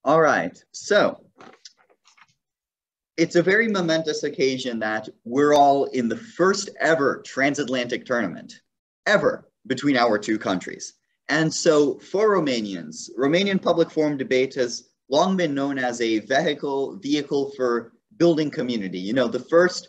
All right, so it's a very momentous occasion that we're all in the first ever transatlantic tournament, ever, between our two countries. And so for Romanians, Romanian Public Forum Debate has long been known as a vehicle for building community. You know, the first,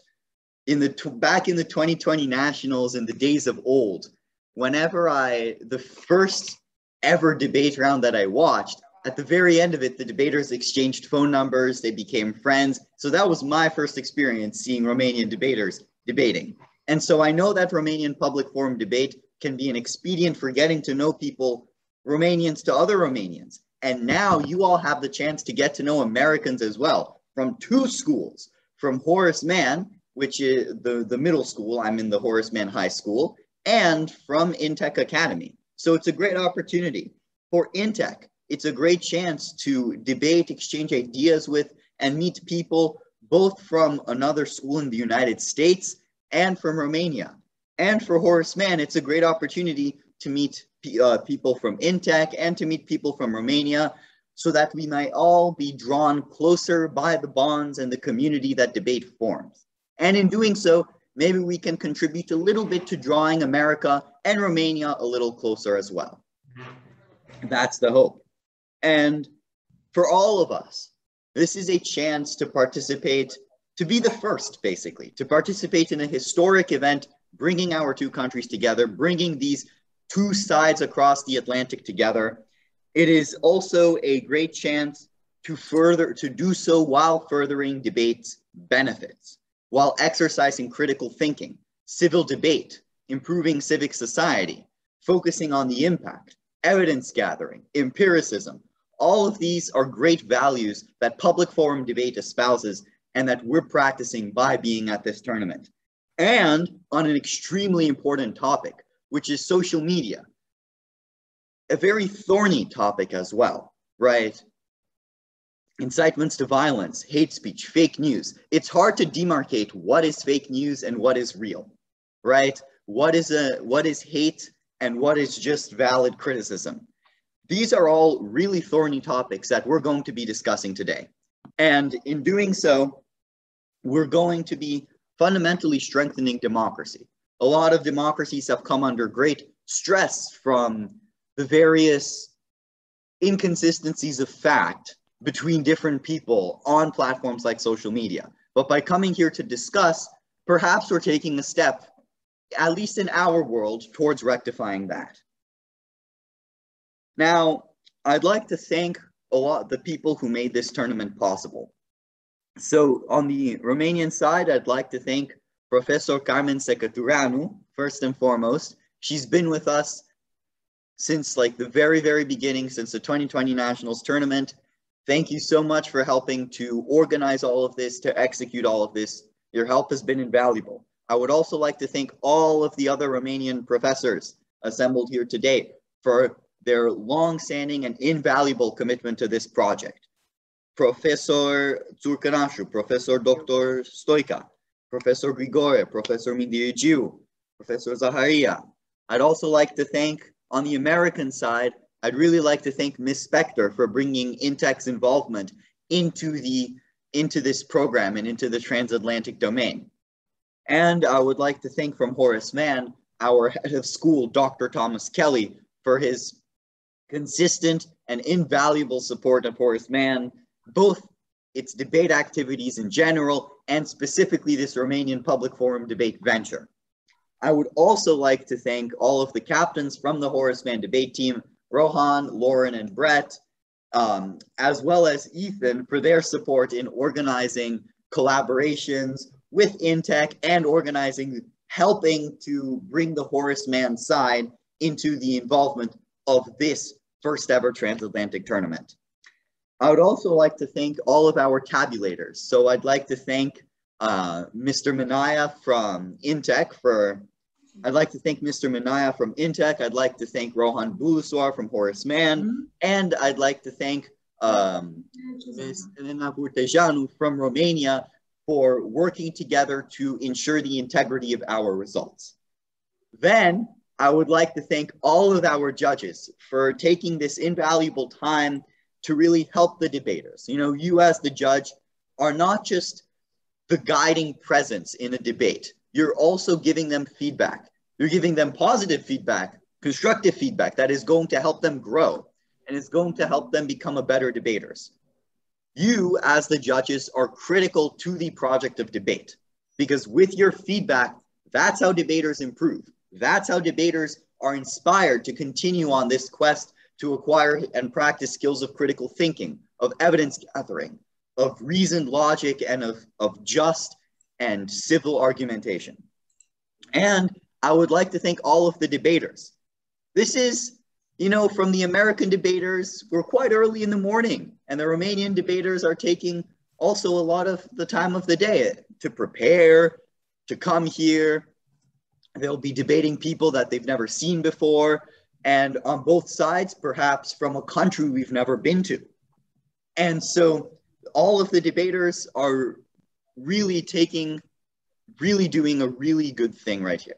back in the 2020 Nationals in the days of old, the first ever debate round that I watched, at the very end of it, the debaters exchanged phone numbers, they became friends. So that was my first experience seeing Romanian debaters debating. And so I know that Romanian Public Forum Debate can be an expedient for getting to know people, Romanians to other Romanians. And now you all have the chance to get to know Americans as well, from two schools, from Horace Mann, which is the middle school, I'm in the Horace Mann High School, and from Intech Academy. So it's a great opportunity. For Intech, it's a great chance to debate, exchange ideas with, and meet people both from another school in the United States and from Romania. And for Horace Mann, it's a great opportunity to meet people from Intech and to meet people from Romania so that we might all be drawn closer by the bonds and the community that debate forms. And in doing so, maybe we can contribute a little bit to drawing America and Romania a little closer as well. That's the hope. And for all of us, this is a chance to participate, to be the first, basically, to participate in a historic event, bringing our two countries together, bringing these two sides across the Atlantic together. It is also a great chance to do so while furthering debate's benefits, while exercising critical thinking, civil debate, improving civic society, focusing on the impact, evidence gathering, empiricism. All of these are great values that public forum debate espouses and that we're practicing by being at this tournament. And on an extremely important topic, which is social media, a very thorny topic as well, right? Incitements to violence, hate speech, fake news. It's hard to demarcate what is fake news and what is real, right? What is hate and what is just valid criticism. These are all really thorny topics that we're going to be discussing today. And in doing so, we're going to be fundamentally strengthening democracy. A lot of democracies have come under great stress from the various inconsistencies of fact between different people on platforms like social media. But by coming here to discuss, perhaps we're taking a step, at least in our world, towards rectifying that. Now, I'd like to thank a lot the people who made this tournament possible. So on the Romanian side, I'd like to thank Professor Carmen Secătureanu, first and foremost. She's been with us since like the very, very beginning, since the 2020 Nationals tournament. Thank you so much for helping to organize all of this, to execute all of this. Your help has been invaluable. I would also like to thank all of the other Romanian professors assembled here today for their long-standing and invaluable commitment to this project. Professor Țurcănașu, Professor Dr. Stoica, Professor Grigore, Professor Mindirigiu, Professor Zaharia. I'd also like to thank, on the American side, I'd really like to thank Ms. Spector for bringing Intech's involvement into this program and into the transatlantic domain. And I would like to thank from Horace Mann, our head of school, Dr. Thomas Kelly, for his consistent and invaluable support of Horace Mann, both its debate activities in general and specifically this Romanian Public Forum Debate venture. I would also like to thank all of the captains from the Horace Mann debate team, Rohan, Lauren, and Brett, as well as Ethan for their support in organizing collaborations with Intech and helping to bring the Horace Mann side into the involvement of this first ever transatlantic tournament. I would also like to thank all of our tabulators. So I'd like to thank Mr. Manaya from Intech I'd like to thank Mr. Manaya from Intech. I'd like to thank Rohan Buluswar from Horace Mann. And I'd like to thank Ms. Elena Burtejanu from Romania for working together to ensure the integrity of our results. Then I would like to thank all of our judges for taking this invaluable time to really help the debaters. You know, you as the judge are not just the guiding presence in a debate. You're also giving them feedback. You're giving them positive feedback, constructive feedback that is going to help them grow and is going to help them become a better debaters. You as the judges are critical to the project of debate, because with your feedback, that's how debaters improve. That's how debaters are inspired to continue on this quest to acquire and practice skills of critical thinking, of evidence gathering, of reasoned logic, and of just and civil argumentation. And I would like to thank all of the debaters. This is, you know, from the American debaters, we're quite early in the morning, and the Romanian debaters are taking also a lot of the time of the day to prepare, to come here. They'll be debating people that they've never seen before, and on both sides, perhaps from a country we've never been to. And so all of the debaters are really doing a really good thing right here.